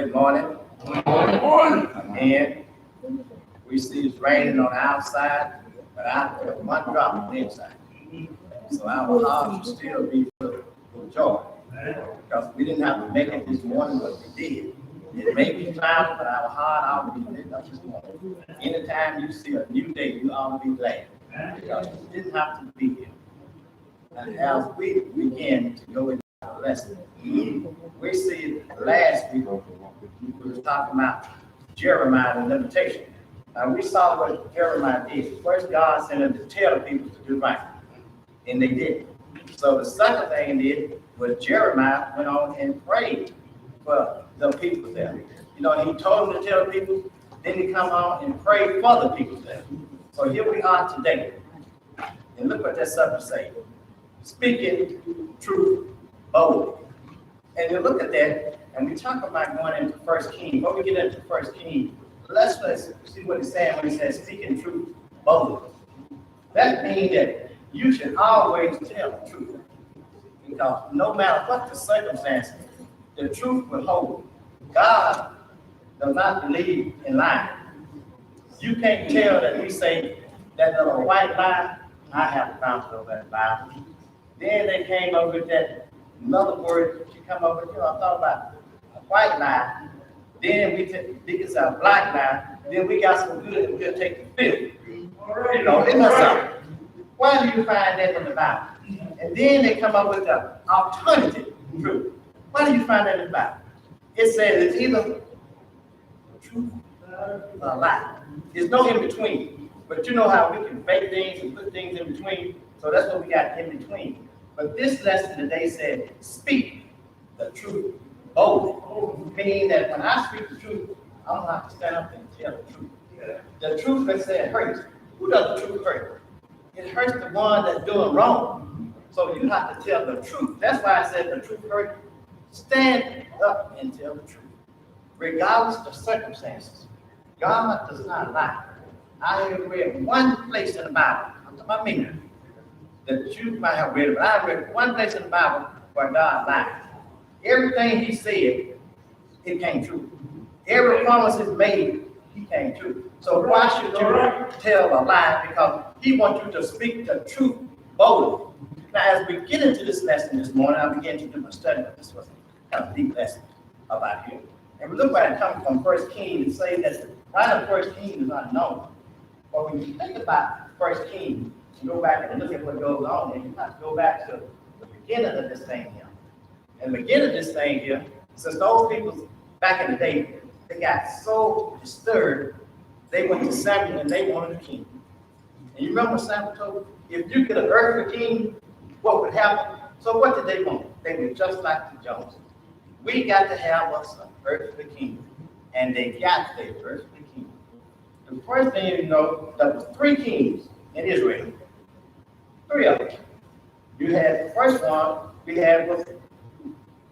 Good morning. Good morning. Again, we see it's raining on the outside, but I feel one drop on the inside. So our hearts will still be full of joy because we didn't have to make it this morning, but we did. It may be cloudy, but our heart already lit up this morning. Anytime you see a new day, you ought to be glad because you didn't have to be here. And as we begin to go into our lesson, we see last week we were talking about Jeremiah and limitation. Now we saw what Jeremiah did. First, God sent him to tell the people to do right, and they did. So the second thing he did was Jeremiah went on and prayed for the people there. You know, he told them to tell the people, then he come on and pray for the people there. So here we are today. And look what that subject says. Speaking truth boldly. And you look at that, and we talk about going into 1 King. Before we get into 1 King, let's see what he's saying when he says speaking truth boldly. That means that you should always tell the truth. Because no matter what the circumstances, the truth will hold. God does not believe in lying. You can't tell that we say that little white lie. I have found over that Bible. Then they came up with that another word. You come up with, I thought about a white lie. Then we think it's a black lie. Then we got some good and we'll take the fifth. You know, isn't that something? Why do you find that in the Bible? And then they come up with the alternative truth. Why do you find that in the Bible? It says it's either truth or a lie. There's no in between. But you know how we can fake things and put things in between. So that's what we got in between. But this lesson today said, speak the truth boldly. Meaning that when I speak the truth, I don't have to stand up and tell the truth. The truth, let's say, it hurts. Who does the truth hurt? It hurts the one that's doing wrong. So you have to tell the truth. That's why I said the truth hurts. Stand up and tell the truth. Regardless of circumstances. God does not lie. I have read one place in the Bible. I'm talking about me. That you might have read it, but I read one place in the Bible where God lied. Everything he said, it came true. Every promise is made, he came true. So why should you tell a lie? Because he wants you to speak the truth boldly. Now, as we get into this lesson this morning, I began to do my study, but this was kind of a deep lesson about him. And we look at it coming from 1 King and say that right of 1 King is unknown. But when you think about 1 King, you go back and look at what goes on, and you have to go back to the beginning of this thing here. And the beginning of this thing here, since those people back in the day, they got so disturbed, they went to Samuel and they wanted a king. And you remember what Samuel told them? If you get an earthly king, what would happen? So what did they want? They were just like the Joneses. We got to have us an earthly king. And they got their earthly king. The first thing you know, there was 3 kings in Israel. 3 of them. You had the first one, we had was,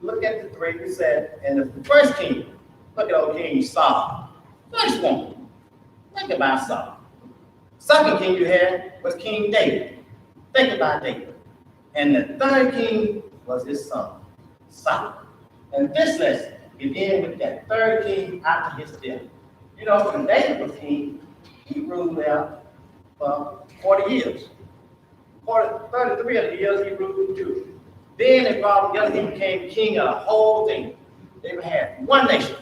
look at the 3, we said, and the first king, look at old King Saul. Nice one. Think about Saul. Second king you had was King David. Think about David. And the third king was his son, Solomon. And this lesson began with that third king after his death. You know, when David was king, he ruled there for 40 years. 33 of the years he ruled Judah. Then they brought together, he became king of the whole thing. They had one nation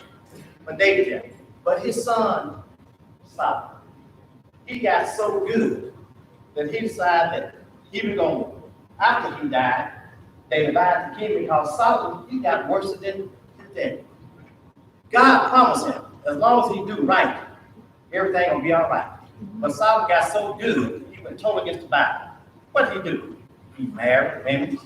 when David died. But his son, Solomon, he got so good that he decided that he was going to, after he died, they divided the kingdom because Solomon, he got worse than his dad. God promised him, as long as he do right, everything will be all right. But Solomon got so good, he went totally against the Bible. What did he do? He married women,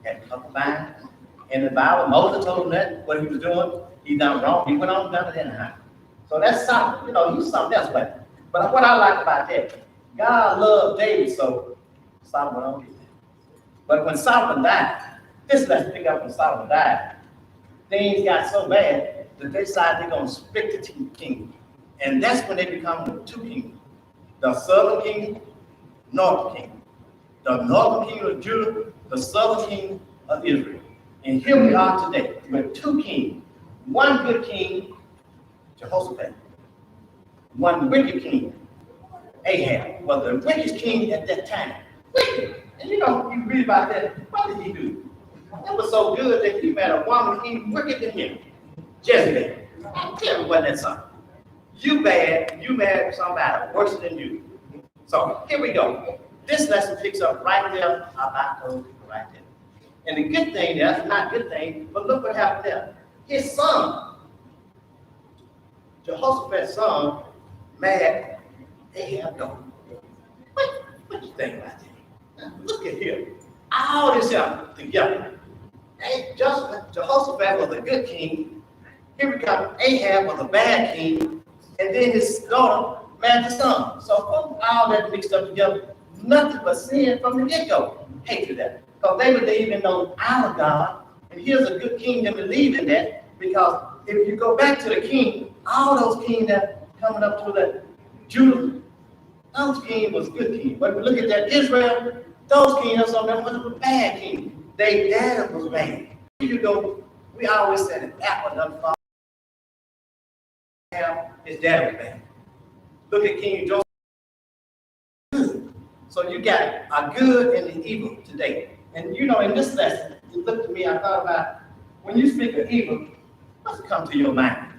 had concubines. In the Bible, Moses told him that, what he was doing, he done wrong. He went on and done it anyhow. So that's Solomon. You know, he's something else. But what I like about that, God loved David, so Solomon don't do that. But when Solomon died, let's pick up when Solomon died, things got so bad that they decided they're going to split the kingdom. And that's when they become the 2 kingdoms. The southern kingdom, northern kingdom. The northern kingdom of Judah, the southern kingdom of Israel. And here we are today with 2 kings. One good king, Jehoshaphat. One wicked king, Ahab, was the wickedest king at that time. Wicked. And you read about that. What did he do? That was so good that he met a woman even wicked than him, Jezebel. Tell me what that's something. You married somebody worse than you. So here we go. This lesson picks up right there about those people right there. And the good thing, that's not a good thing, but look what happened there. His son, Jehoshaphat's son, married Ahab. What you think about that? Look at him. All this up together. Jehoshaphat was a good king. Here we go. Ahab was a bad king. And then his daughter married the son. So all that mixed up together, nothing but sin from the get-go. Hate that. Because they believe in no our God. And here's a good king that believe in that. Because if you go back to the king, all those kings that coming up to the Judah, those kings was good kings. But if you look at that Israel, those kings, some of them was a bad king. They dad was bad. We always said an apple doesn't fall. His dad was bad. Look at King Joseph. So you got a good and an evil today. And in this lesson, it looked to me, I thought about when you speak of evil, what's come to your mind?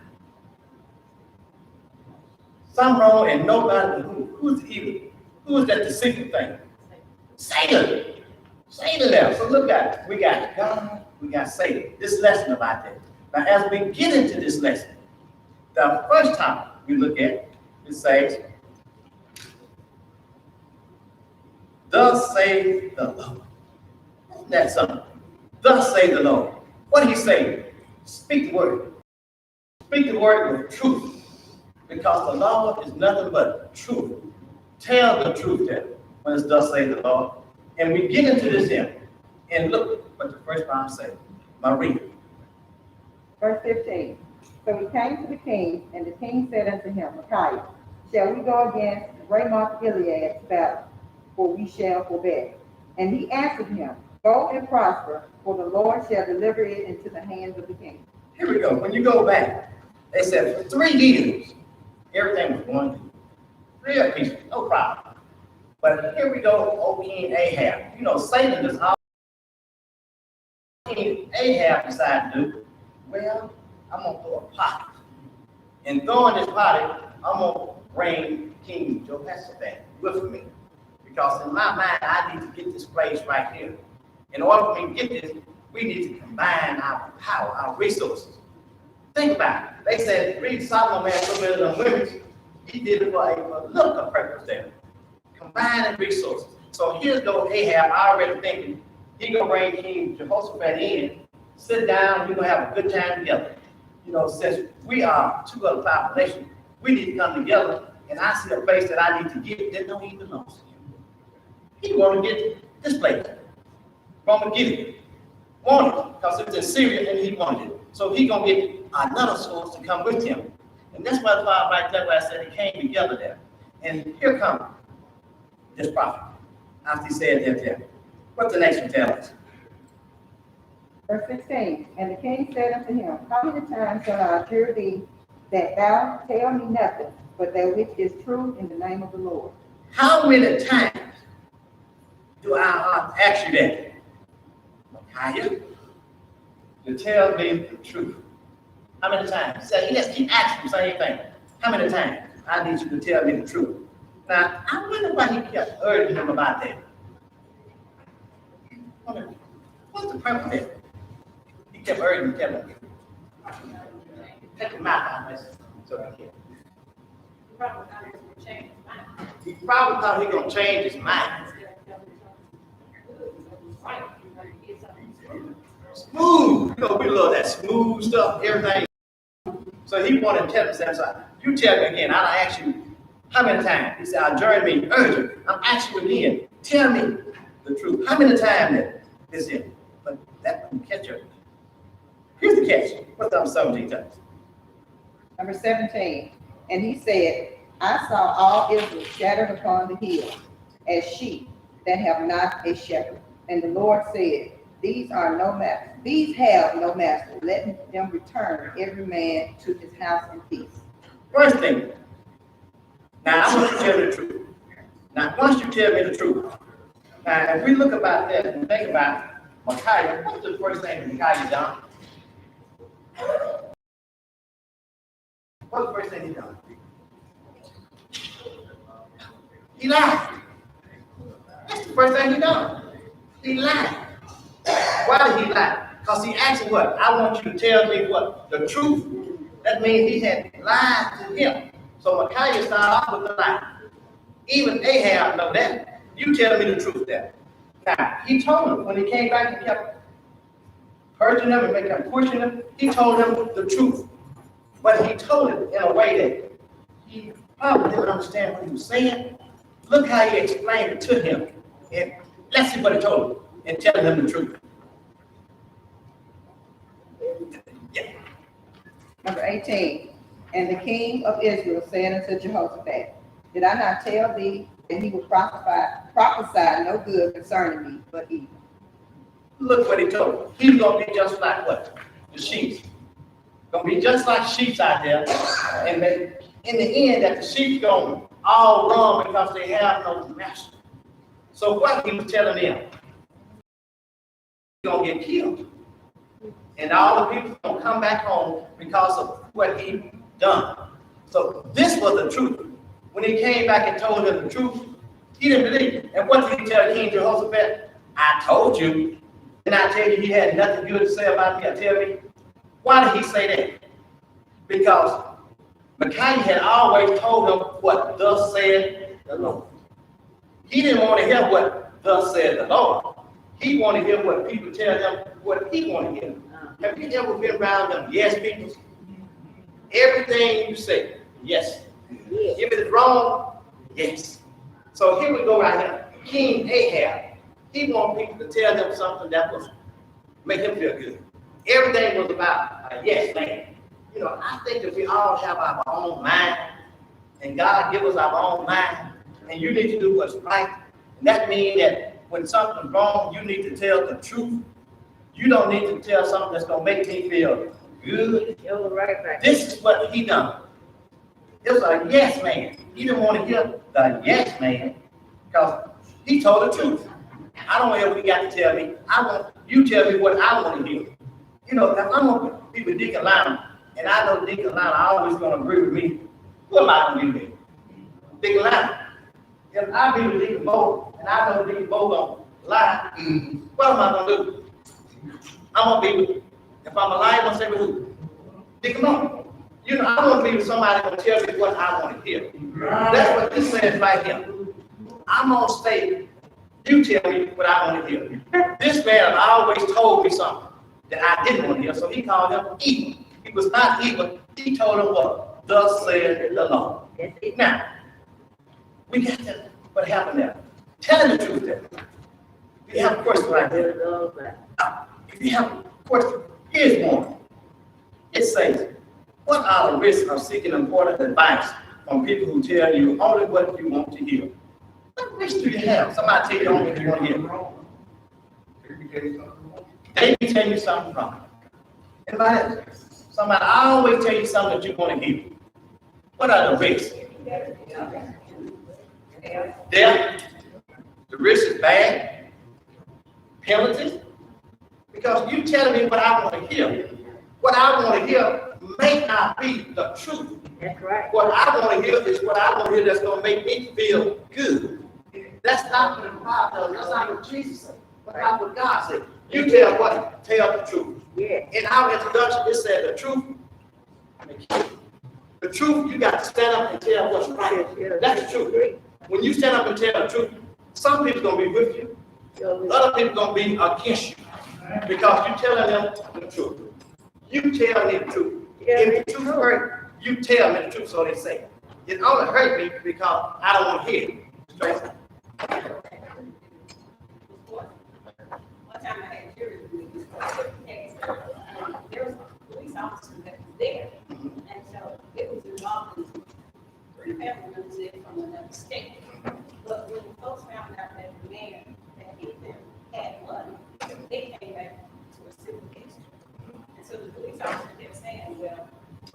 Something wrong and nobody, who's evil? Who is that deceitful thing? Satan. Satan there. So look at it. We got God, we got Satan. This lesson about that. Now as we get into this lesson, the first topic we look at, it says, thus say the Lord. Isn't that something? Thus say the Lord. What did he say? Speak the word. Speak the word with truth. Because the Lord is nothing but truth. Tell the truth there when it's thus say the Lord. And we get into this here. And look what the first part says. Marie. Verse 15. So he came to the king, and the king said unto him, Micaiah, shall we go against Ramoth Gilead to battle? For we shall forbear. And he answered him, Go and prosper, for the Lord shall deliver it into the hands of the king. Here we go. When you go back, they said for 3 years, everything was going good. Real peaceful, no problem. But here we go, old King Ahab. Satan is all. King Ahab decided to do, well, I'm going to throw a party. And throwing this party, I'm going to bring King Jehoshaphat with me. Because in my mind, I need to get this place right here. In order for me to get this, we need to combine our power, our resources. Think about it. They said, read Solomon man so many of them women. He did it for a look of purpose there. Combining resources. So here's go Ahab already thinking he gonna bring King Jehoshaphat in, sit down, we're gonna have a good time together. Since we are 2 other populations, we need to come together, and I see a place that I need to get that don't even belong to him. He wanna get this place. Wanna get it. Want it, because it's in Syria and he wanted it. So he gonna get another source to come with him. And that's why the part right there where I said it came together there. And here comes this prophet. After he said that there. What's the next one tell us? Verse 16. And the king said unto him, How many times shall I adjure thee that thou tell me nothing, but that which is true in the name of the Lord? How many times do I ask you that? Micaiah, to tell me the truth. How many times? So he just keep asking the same thing. How many times? I need you to tell me the truth. Now, I wonder why he kept urging him about that. What's the purpose of it? He kept urging him. Take him out. So he probably thought he was going to change his mind. Smooth. We love that smooth stuff, everything. So he wanted to tell himself, so you tell me again, I'll ask you how many times? He said, adjourn me, urgent. I'm asking you again, tell me the truth. How many times is it? But that wouldn't catch her. Here's the catch. What's up 17 times? Number 17. And he said, I saw all Israel scattered upon the hill, as sheep that have not a shepherd. And the Lord said, These are no master. These have no master. Let them return every man to his house in peace. First thing, now I want you to tell me the truth. Now, once you tell me the truth, now if we look about that and think about Micaiah, what's the first thing Micaiah done? What's the first thing he done? He lied. That's the first thing he done. He lied. Why did he lie? Because he asked him what? I want you to tell me what? The truth. That means he had lied to him. So Micaiah started off with the lie. Even Ahab know that. You tell me the truth there. Now, he told him when he came back and kept purging them and making them pushing them, he told them the truth. But he told it in a way that he probably didn't understand what he was saying. Look how he explained it to him. And let's see what he told him and tell him the truth. Yeah. Number 18. And the king of Israel said unto Jehoshaphat, did I not tell thee that he would prophesy no good concerning me, but evil? Look what he told him. He's going to be just like what? The sheep. Going to be just like sheep out there. And then in the end, that the sheep going all wrong because they have no master. So what he was telling them, he's going to get killed. And all the people going to come back home because of what he done. So this was the truth. When he came back and told them the truth, he didn't believe it. And what did he tell King Jehoshaphat? I told you. Didn't I tell you he had nothing good to say about me? I tell me. Why did he say that? Because Micaiah had always told him what thus said the Lord. He didn't want to hear what thus said the Lord. He wanted to hear what people tell him what he wanted to hear. Have you ever been around them yes people? Everything you say, yes. If it's wrong, yes. So here we go right here. King Ahab, he wanted people to tell him something that was make him feel good. Everything was about a yes man. You know, I think that we all have our own mind, and God give us our own mind, and you need to do what's right. And that means that when something's wrong, you need to tell the truth. You don't need to tell something that's gonna make me feel good. This is what he done. It was a yes man. He didn't want to hear the yes man because he told the truth. I don't hear what you got to tell me. I want you tell me what I want to hear. You know, if I'm gonna be with Deacon Lionel, and I know Deacon Lionel always gonna agree with me, who am I gonna be with? Deacon Lionel. If I be with Deacon Bo, and I know Deacon Bo gonna lie, what am I gonna do? I'm gonna be with, if I'm alive, I'm gonna say with who? Deacon Bo. You know, I want to be with somebody who tell me what I want to hear. That's what this says right here. I'm gonna stay. You tell me what I want to hear. This man always told me something that I didn't want to hear, so he called him evil. He was not evil. He told him what? Thus said the Lord. Now, we got to, what happened there? Tell him the truth there. If you have a question right there. If you have a question, here's one. It says, what are the risks of seeking important advice from people who tell you only what you want to hear? What risks do you have? Somebody tell you only what you want to hear. They can tell you something wrong. Anybody? Somebody always tell you something that you want to hear. What are the risks? Death. The risk is bad. Penalties. Because you telling me what I want to hear. What I want to hear may not be the truth. That's right. What I want to hear is what I want to hear that's going to make me feel good. That's not what the Bible does. That's not what Jesus said. That's not what God said. You tell what? Tell the truth. Yeah. In our introduction, it said the truth. The truth, you got to stand up and tell what's right. That's the truth. When you stand up and tell the truth, some people going to be with you. Other people going to be against you. Because you're telling them the truth. You tell me the truth. If the truth hurt, you tell me the truth, so they say. It only hurt me because I don't want to hear it. Straight up. One time I had jury meetings, there was a police officer that was there, and so it was involving three family members in from another state. But when the folks found out that the man that hit them had money, they came officers kept saying, well,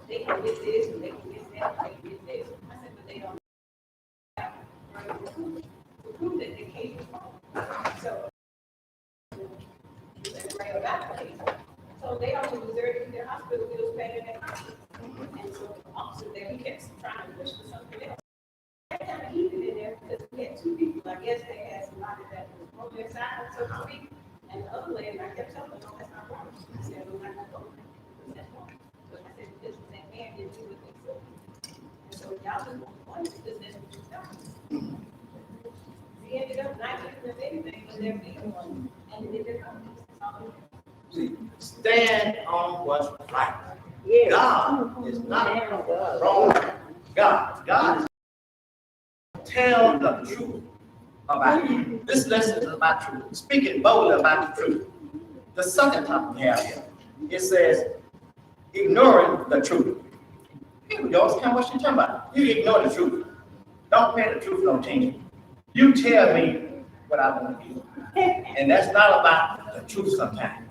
they can get this, and they can get that, and they can get this. I said, but they don't have to prove that they can't. So, so they don't deserve their hospital bills paid in their hospital. And so the officer there, he kept trying to push for something else. I kind of keep it in there because we had two people. I guess they had somebody that was on their side, so to speak. And the other lady, I kept telling them, no, that's not right. I said, we're not going to go there. That's wrong. But I said, because that man didn't do what they said. And so y'all just want to point because that's what you've done. He ended up not giving them anything but their being one. And they did come. See, stand on what's right. Yeah. God is not wrong. God is tell the truth about you. This lesson is about truth. Speaking boldly about the truth. The second topic we have here, it says, ignoring the truth. Here we go. It's kind of what you're talking about. You ignore the truth. Don't pay the truth no attention. You tell me what I want to do. And that's not about the truth sometimes.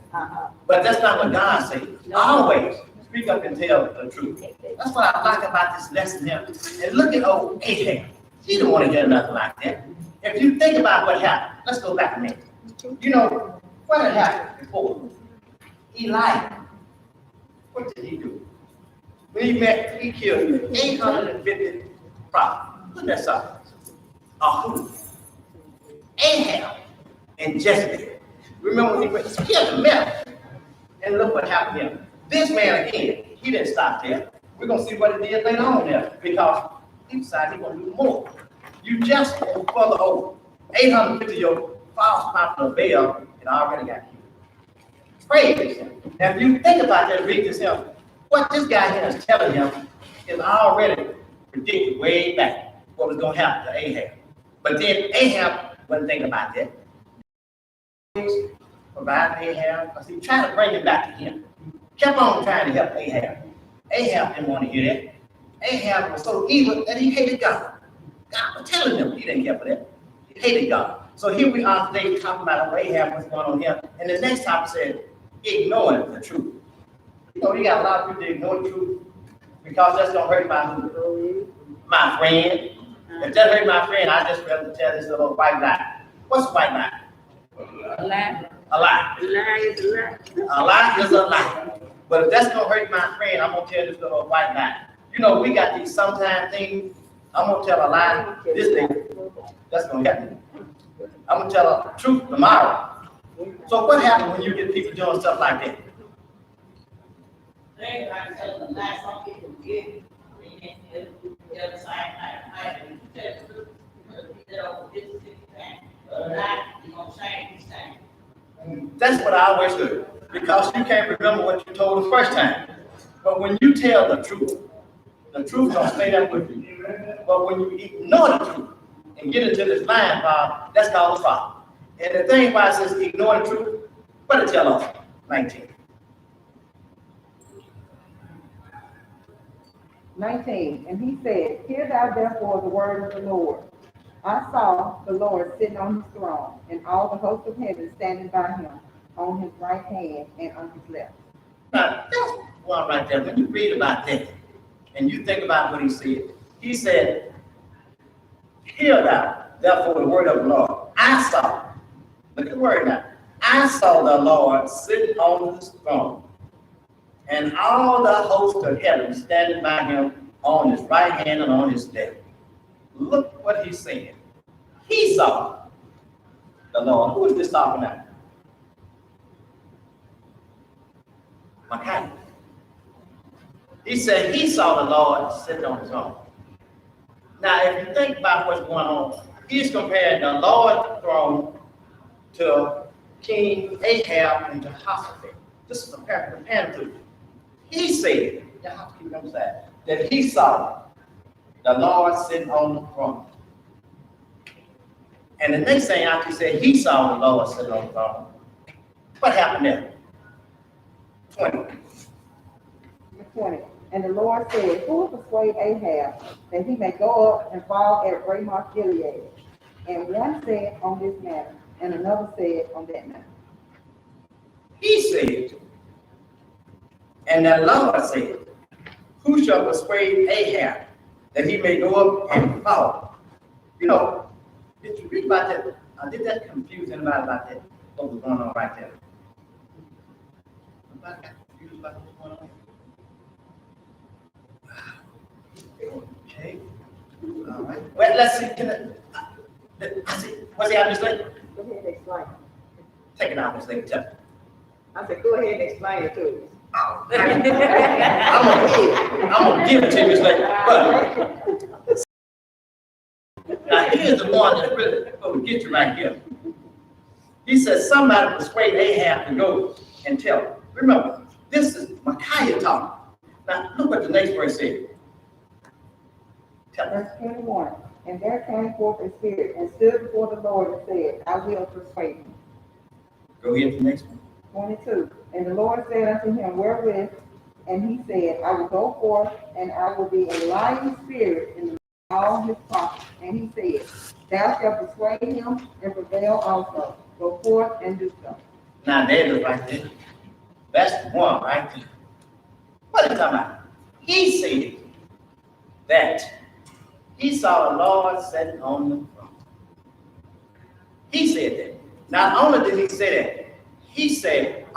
But that's not what God says. Always speak up and tell the truth. That's what I like about this lesson here. And look at old Ahab. He didn't want to hear nothing like that. If you think about what happened, let's go back a minute. You know, what had happened before? Elijah. What did he do? When he met, he killed 850 prophets. Look at that up. Who? Ahab and Jezebel. Remember when he went, he killed the mess. And look what happened here. This man again, he didn't stop there. We're going to see what he did later on there because he decided he's going to do more. You just go further over. 850 your false prophet of Baal and already got killed. Praise him. Now, if you think about that, read this here. What this guy here is telling him is already predicted way back what was going to happen to Ahab. But then Ahab wasn't thinking about that. Providing Ahab, because he tried to bring it back to him. Kept on trying to help Ahab. Ahab didn't want to hear that. Ahab was so evil that he hated God. God was telling him he didn't care for that. He hated God. So here we are today talking about Ahab, what's going on here. And the next topic said, ignoring the truth. You know, you got a lot of people that ignore the truth because that's going to hurt my friend. If that hurt my friend, I just rather tell this little white lie. What's a white lie? A lie. A lie. A lie is a lie. A lie is a lie. But if that's going to hurt my friend, I'm going to tell this little white lie. You know, we got these sometime things. I'm going to tell a lie this day. That's going to happen. I'm going to tell a truth tomorrow. So what happens when you get people doing stuff like that? They like tell the lie, some people get, the other side, I tell the truth, you're going to change this time. That's what I always do, because you can't remember what you told the first time. But when you tell the truth don't stay there with you. But when you ignore the truth and get into this lying power, that's called a problem. And the thing why it says ignore the truth, what it tell us? 19. 19, and he said, hear thou therefore the word of the Lord. I saw the Lord sitting on his throne, and all the hosts of heaven standing by him, on his right hand and on his left. Now, that's one right there. When you read about that, and you think about what he said, hear thou therefore the word of the Lord. I saw, look at the word now, I saw the Lord sitting on his throne, and all the hosts of heaven standing by him on his right hand and on his left. Look what he's saying. He saw the Lord. Who is this talking about? Okay. He said he saw the Lord sitting on his throne. Now, if you think about what's going on, he's comparing the Lord's throne to King Ahab and Jehoshaphat. This is comparing to. He said, you have to keep it emphasized, that he saw the Lord sitting on the throne. And the next thing after he said he saw the Lord sitting on the throne, what happened there? 20. 20. And the Lord said, who will persuade Ahab that he may go up and fall at Ramoth Gilead? And one said on this matter, and another said on that matter. He said, And the Lord said, who shall persuade Ahab that he may go up and fall? You know, did you read about that? Did that confuse anybody about that? What was going on right there? Anybody got confused about what's going on? Okay. All right. Well, let's see. I see. What's the address like? Go ahead and explain. Take it out, Miss Lady. Tell me. I said, go ahead and explain it to us. I'm gonna give it to you, Miss Lady. But now here's the one that's really gonna get you right here. He says somebody persuade Ahab to go and tell him. Remember, this is Micaiah talking. Now look what the next verse says. Tell me. Verse 21, and there came forth a spirit and stood before the Lord and said, I will persuade him. Go ahead to the next one. 22, and the Lord said unto him, wherewith? And he said, I will go forth, and I will be a lying spirit in all his prophets. And he said, thou shalt persuade him and prevail also. Go forth and do so. Now there it is right there. That's the one right there. What is he talking about? He said that he saw the Lord sitting on the throne. He said that. Not only did he say that, he said,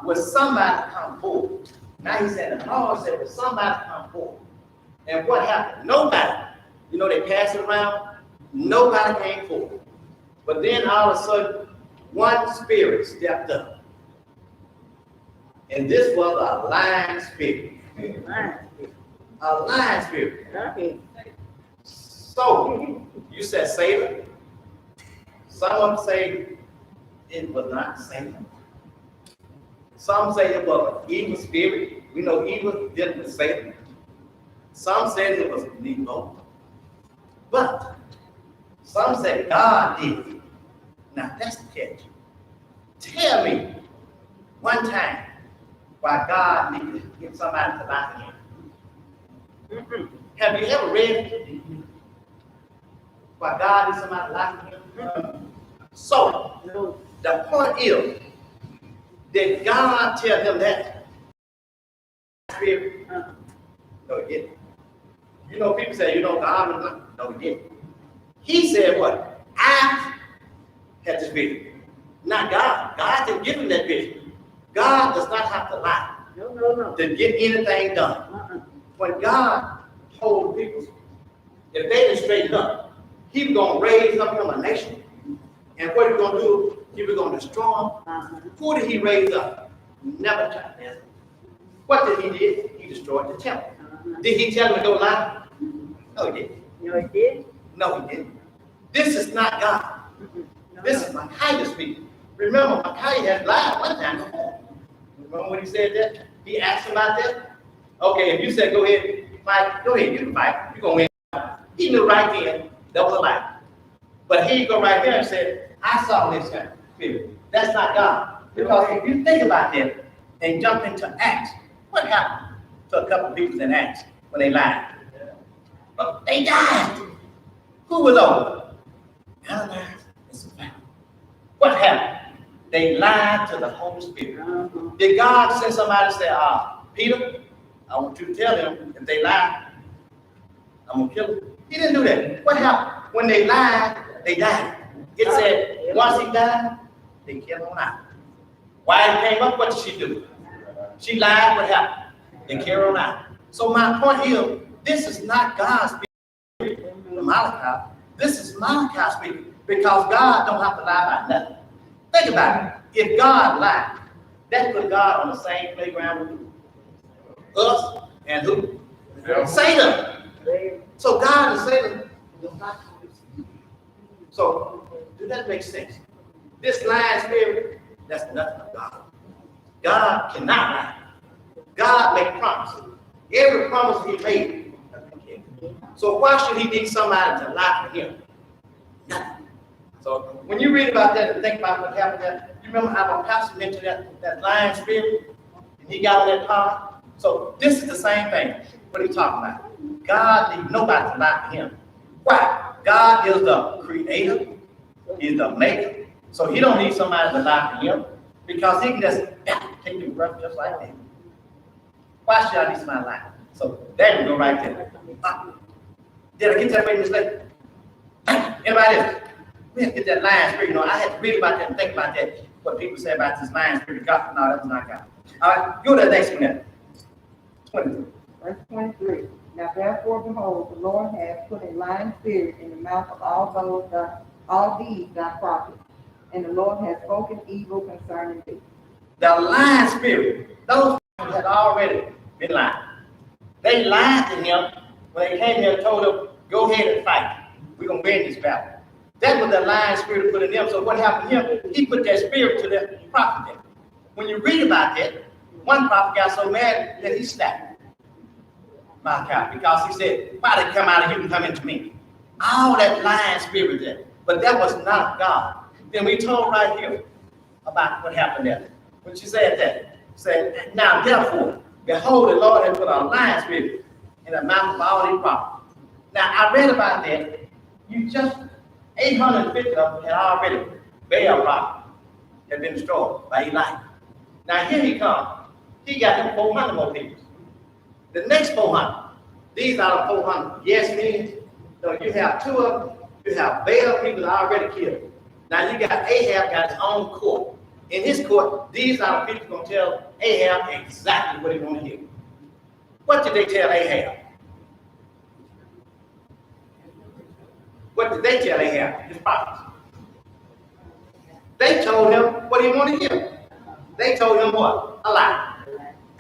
will somebody come forward? Now he said, the Lord said, will somebody come forward? And what happened? Nobody. You know, they passed it around. Nobody came forward. But then all of a sudden, one spirit stepped up. And this was a lying spirit. A lying spirit. So, you said Satan. Some of them say it was not Satan. Some say it was an evil spirit. We know evil dealt with Satan. Some said it was Negro. But some said God did it. Now that's the catch. Tell me one time why God needed to get somebody to lie to him. Have you ever read it? Why God needs somebody to lie to him? So the point is, did God tell him that? Spirit? No, he didn't. You know, people say, you know, God was not. No, he didn't. He said what? I had this vision. Not God. God didn't give him that vision. God does not have to lie to get anything done. When God told people, if they didn't straighten up, he was going to raise up from a nation. And what he was going to do, he was going to destroy them. Who did he raise up? Never tried that. What did he do? He destroyed the temple. Did he tell him to go lie? No, he didn't. No, he did? No, he didn't. This is not God. This is Micaiah speaking. Remember, Micaiah had lied one time before. Remember when he said that? He asked him about that? Okay, if you said go ahead, fight, go ahead, you can fight. You're going to win. He knew right then that was a lie. But he go right there and said, I saw this spirit. That's not God. Because if you think about that and jump into Acts, what happened to a couple of people in Acts when they lied? But they died. Who was over? Ananias and Sapphira. What happened? They lied to the Holy Spirit. Did God send somebody to say, Peter, I want you to tell them if they lie, I'm going to kill them? He didn't do that. What happened? When they lied, they died. It said, once he died, they killed him out. Why he came up, what did she do? She lied, what happened? They killed him out. So my point is, this is not God's spirit, Malachi. This is Malachi's spirit, because God don't have to lie about nothing. Think about it. If God lied, that put God on the same playground with us and who? Satan. So God and Satan will not. So, does that make sense? This lying spirit, that's nothing of God. God cannot lie. God made promises. Every promise he made. So why should he need somebody to lie for him? Nothing. So when you read about that and think about what happened there, you remember how our pastor mentioned that lying spirit? And he got on that power. So this is the same thing. What are you talking about? God needs nobody to lie for him. Why? God is the creator. He's the maker. So he don't need somebody to lie for him, because he can just take your breath just like that. Why should I be somebody lying? So there we go right there. Did I get that way in this lady? Anybody else? We have to get that lying spirit. You know, I had to read about that and think about that. What people say about this lying spirit. God, no, that's not God. All right, go to the next one then. 23. Verse 23. Now therefore, behold, the Lord has put a lying spirit in the mouth of all these thy prophets, and the Lord has spoken evil concerning thee. The lying spirit, those people had already been lying. They lied to him when they came here and told him, go ahead and fight. We're going to win this battle. That was the lying spirit put in them. So what happened to him? He put that spirit to the prophet. When you read about that, one prophet got so mad that he snapped. My God, because he said, why did come out of here and come into me? All that lying spirit there. But that was not God. Then we told right here about what happened there. When she said that, said, now therefore, behold, the Lord has put a lying spirit in the mouth of all these prophets. Now I read about that. You just 850 of them had already Baal prophet had been destroyed by Elijah. Now here he comes. He got him 400 more people. The next 400, these are the 400 yes men. So you have 2 of them. You have Baal people already killed. Now you got Ahab got his own court. In his court, these are the people going to tell Ahab exactly what he want to hear. What did they tell Ahab? What did they tell Ahab, his prophets? They told him what he wanted to hear. They told him what? A lie.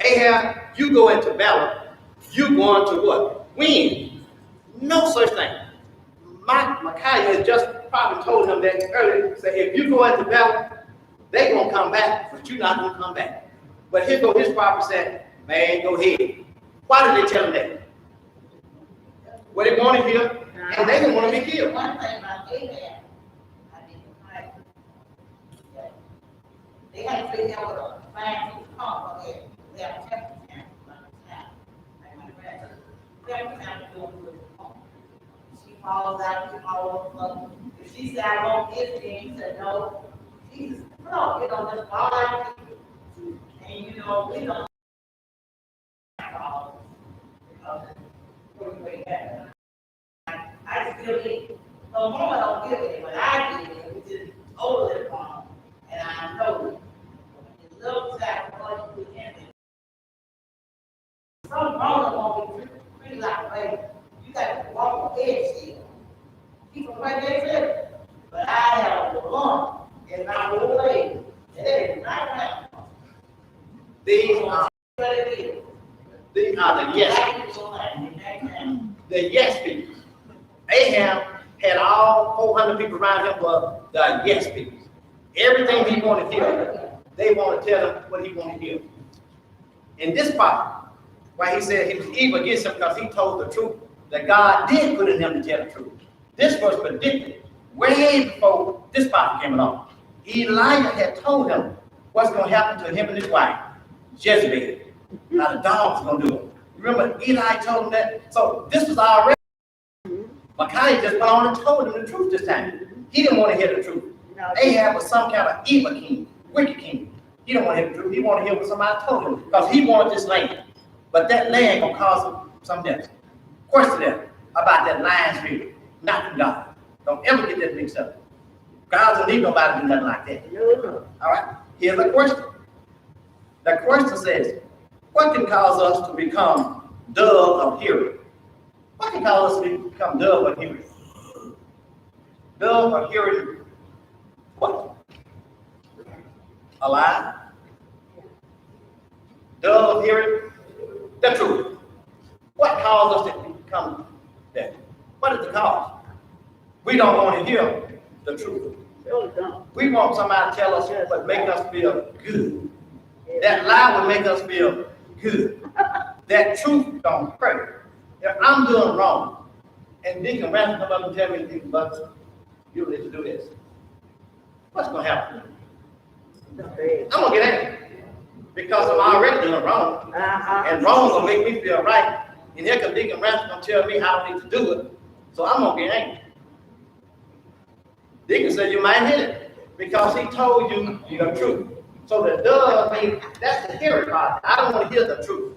Ahab, you go into battle, you going to what? Win. No such thing. Micaiah has just probably told him that earlier. Say, if you go into battle, they're going to come back, but you're not going to come back. But here go his prophet said, man, go ahead. Why did they tell him that? What they want to hear, and they didn't want to be killed. One thing about Ahab, I didn't like. They had to figure out what a fine to come from there. They have temper tantrum. Like my grandmother. Temper tantrum with the home. She falls out, she falls up. If she said, I won't get it, he said, no. Jesus, no, you know, just fall out. And you know, we don't. I still need. So mama don't give it, but I did it, which is older than mom. And I know it. It looks like what you can do. Some grown won't be pretty like a baby. You got to walk on edge still. People right there, but I have one in my old lady. It is not right. These are the yes people. The yes people. Ahab had all 400 people around him were the yes people. Everything he wanted to hear, they want to tell him what he wanted to hear. In this part, why he said he was evil against him because he told the truth that God did put in him to tell the truth. This was predicted way before this part came along. Elijah had told him what's going to happen to him and his wife, Jezebel. How the dogs are going to do it. Remember, Eli told him that? So this was already. Micaiah just went on and told him the truth this time. He didn't want to hear the truth. Ahab was some kind of evil king, wicked king. He didn't want to hear the truth. He wanted to hear what somebody told him because he wanted this land. But that land going to cause him some death. Question them about that lying spirit, not from God. Don't ever get that mixed up. God doesn't need nobody to do nothing like that. All right, here's the question. The question says, what can cause us to become dull of hearing? What can cause us to become dull of hearing? Dull of hearing what? A lie? Dull of hearing the truth. What caused us to become that? What is the cause? We don't want to hear the truth. We want somebody to tell us what make us feel good. That lie will make us feel good. That truth don't hurt. If I'm doing wrong, and Deacon Ransom come up and tell me, Deacon Bucks, you need to do this. What's going to happen? I'm going to get angry because I'm already doing wrong. And wrong will make me feel right. And here comes Deacon Ransom going to tell me how I need to do it. So I'm going to get angry. Deacon said you might hit it because he told you the truth. So the duh means that's the hearing part. I don't want to hear the truth.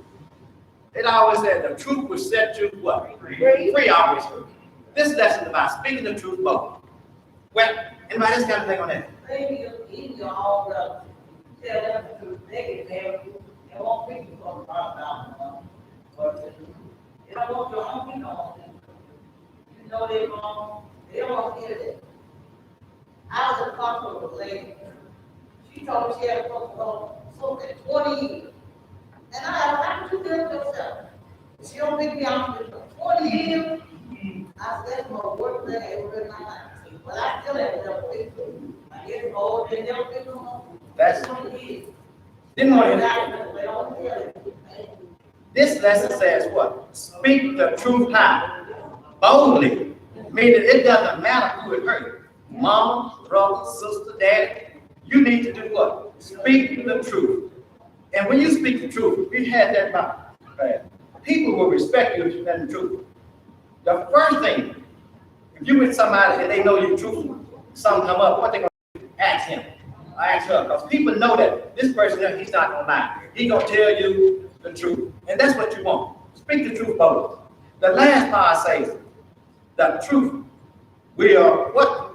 It always said the truth will set you what? Free. Free always. This lesson is about speaking the truth boldly. Well, anybody else got anything on that? Maybe you all tell them to make it there, they won't think you're going to drop down. But you don't want your own people on them. You know they're wrong, they don't want to hear that. I was a couple with a lady. She told me she had a couple for 20 years. And I said, how did you do it yourself? She don't think me out for 20 years. I said, that's my work thing ever in my life. But I still have never fixed it. I get old, they never fix them. That's 20 years. didn't want to. They don't tell it. This lesson says what? Speak the truth how? Boldly. Meaning it doesn't matter who it hurt. Mama, brother, sister, daddy. You need to do what? Speak the truth. And when you speak the truth, you had that about. People will respect you if you tell the truth. The first thing, if you with somebody and they know you're truthful, something come up, what they gonna do? Ask him. Ask her. Because people know that this person, he's not gonna lie. He's gonna tell you the truth. And that's what you want. Speak the truth boldly. The last part says, the truth will what?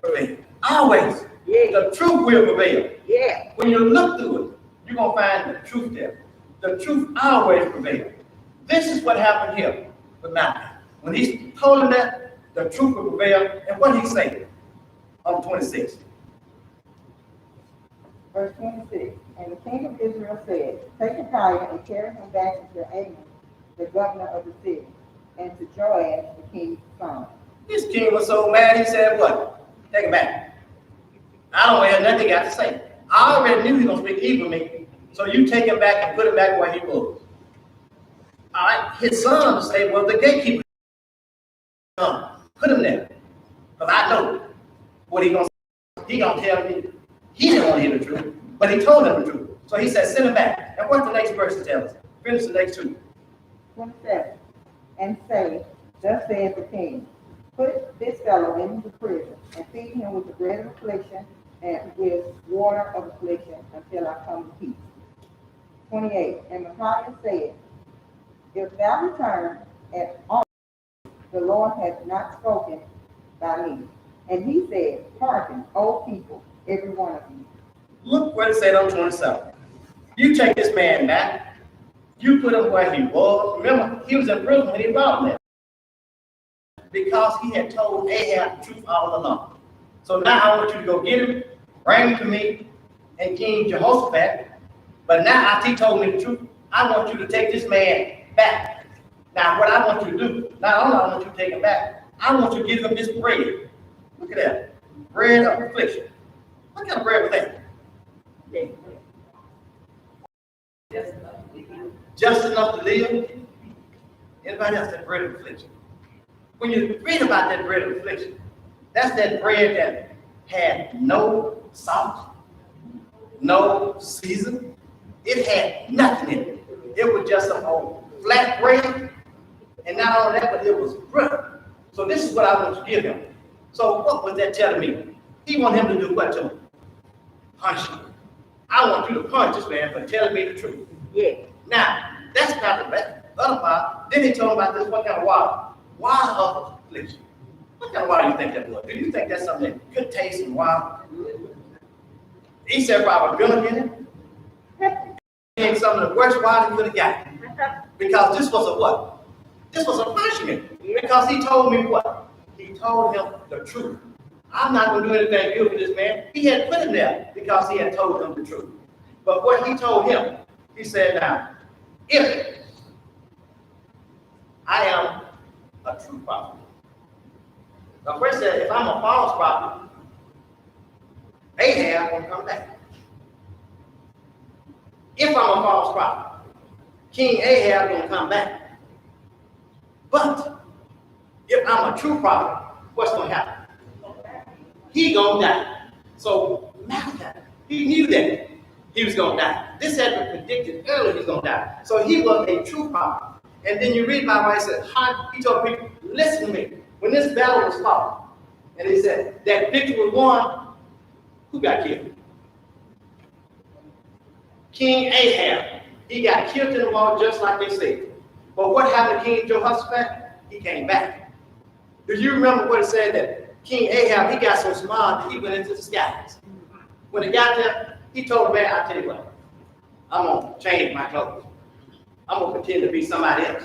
Prevail. Always. Yeah. The truth will prevail. Yeah. When you look through it, you're gonna find the truth there. The truth always prevails. This is what happened here with Malachi. When he told him that, the truth will prevail, and what he said on 26. Verse 26, and the king of Israel said, take Micaiah and carry him back to Amon, the governor of the city, and to Joash, the king's son. This king was so mad, he said, what? Take him back. I don't have nothing got to say. I already knew he was going to speak evil to me, so you take him back and put him back where he was. All right, his son said, well, the gatekeeper, put him there. Because I know what he going to say. He going to tell me. He didn't want to hear the truth, but he told him the truth. So he said, send him back. And what's the next verse to tell us? Finish the next two. 27, and say, thus saith the king, put this fellow into prison, and feed him with the bread of affliction, and with water of affliction, until I come to peace. 28, and Micaiah said, if thou return at all, the Lord hath not spoken by me. And he said, hearken, O people, every one of you. Look what it said on 27. You take this man back. You put him where he was. Remember, he was in prison when he brought him there. Because he had told Ahab the truth all along. So now I want you to go get him, bring him to me, and King Jehoshaphat. But now after he told me the truth, I want you to take this man back. Now what I want you to do, not only I want you to take him back, I want you to give him this bread. Look at that. Bread of affliction. What kind of bread was that? Just enough to live. Anybody else that bread of affliction? When you read about that bread of affliction, that's that bread that had no salt, no season. It had nothing in it. It was just some old flat bread. And not only that, but it was bread. So this is what I want to give him. So what was that telling me? He wanted him to do what to him? Punish him. I want you to punish this man for telling me the truth. Yeah. Now, that's not the other part. Then he told him about this, what kind of water? Water of affliction. What kind of water do you think that was? Do you think that's something that could taste and water? He said probably vinegar in it. And some of the worst water he could have gotten. Because this was a what? This was a punishment. Because he told me what? He told him the truth. I'm not going to do anything good for this man. He had put him there because he had told him the truth. But what he told him, he said, now, if I am a true prophet. The first said, if I'm a false prophet, Ahab won't come back. If I'm a false prophet, King Ahab won't come back. But if I'm a true prophet, what's going to happen? He gonna die. So Malachi, he knew that he was gonna die. This had been predicted earlier he's gonna die. So he was a true prophet. And then you read about why he said, he told people, listen to me. When this battle was fought, and he said that victory was won, who got killed? King Ahab. He got killed in the wall just like they said. But what happened to King Jehoshaphat? He came back. Do you remember what it said that King Ahab, he got so smart that he went into the skies? When he got there, he told the man, I'll tell you what, I'm going to change my clothes. I'm going to pretend to be somebody else.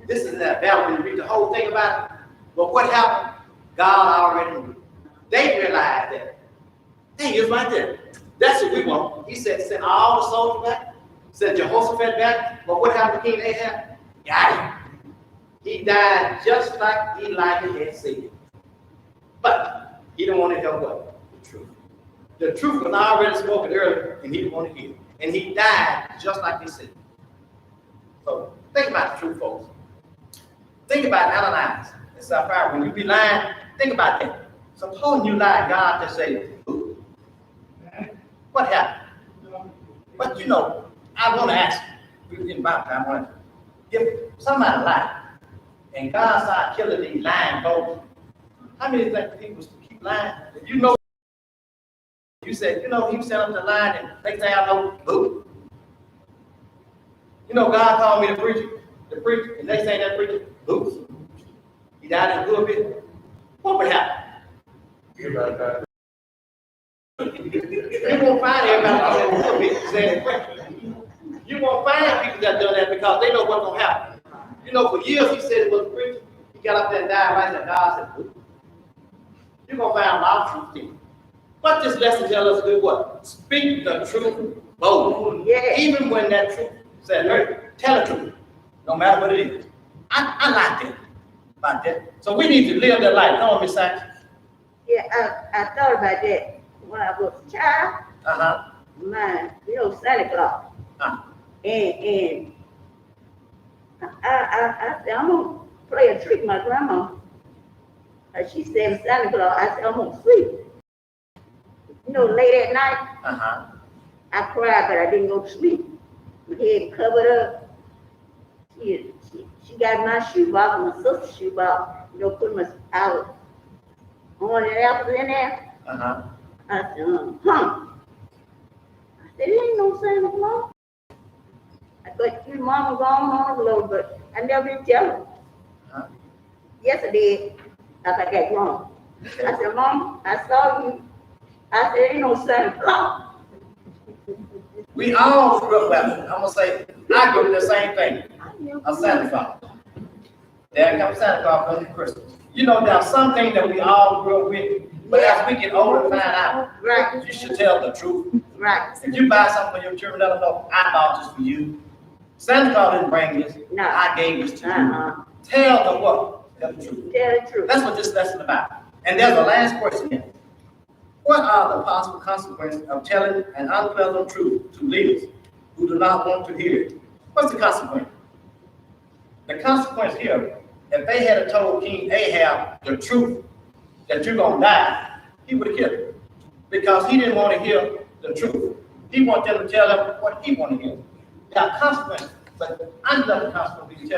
This is that battle when you read the whole thing about it. But what happened? God already knew. They realized that, hey, it's right there. That's what we want. He said, send all the soldiers back, send Jehoshaphat back. But what happened to King Ahab? Got him. He died just like Elijah had said. But he didn't want to hear what? The truth. The truth was already spoken earlier, and he didn't want to hear it. And he died just like they said. So think about the truth, folks. Think about Ananias and Sapphira. When you be lying, think about that. Suppose you lie, God just say, ooh. What happened? But you know, I want to ask you, we're getting about time, I want to, if somebody lied, and God started killing these lying folks, how many think people keep lying? If you know, you said, you know, he set up the line, and next thing I know, boo. You know, God called me the preacher, and next thing that preacher, boo. He died in a good bit. What would happen? You won't find everybody saying you won't find people that done that because they know what's going to happen. You know, for years he said it was a preacher. He got up there and died right there. God said, boo. You're going to find a lot of truth in. But this lesson tells us to do what? Speak the truth boldly. Yeah. Even when that truth said, hey, tell the truth, no matter what it is. I like that. About that. So we need to live that life. Come on, Miss Saxon. Yeah, I thought about that when I was a child. My, Santa Claus. And I said, I'm going to play a trick my grandma. She said, Santa Claus, I said, I'm going to sleep. Late at night, I cried, but I didn't go to sleep. My head covered up. She got my shoebox, my sister's shoebox, put my out. Orange and apples in there. I said, I said, there ain't no Santa Claus. I thought your mama gone on a little, but I never did tell her. Yes, I did. After I got grown. I said, Mom, I saw you. I said, there ain't no Santa Claus. We all grew up with it. I'm going to say, I grew up with the same thing. A Santa Claus. There comes Santa Claus for Christmas. There's something that we all grew up with, but as we get older and find out, right, you should tell the truth. Right. If you buy something for your children, let them know, I bought this for you. Santa Claus didn't bring this. No. I gave this to you. Tell the what? Tell the truth. Tell the truth. That's what this lesson is about. And there's a last question here. What are the possible consequences of telling an unpleasant truth to leaders who do not want to hear it? What's the consequence? The consequence here, if they had told King Ahab the truth that you're going to die, he would have killed him. Because he didn't want to hear the truth. He wanted them to tell him what he wanted to hear. There are consequences, but unpleasant consequences.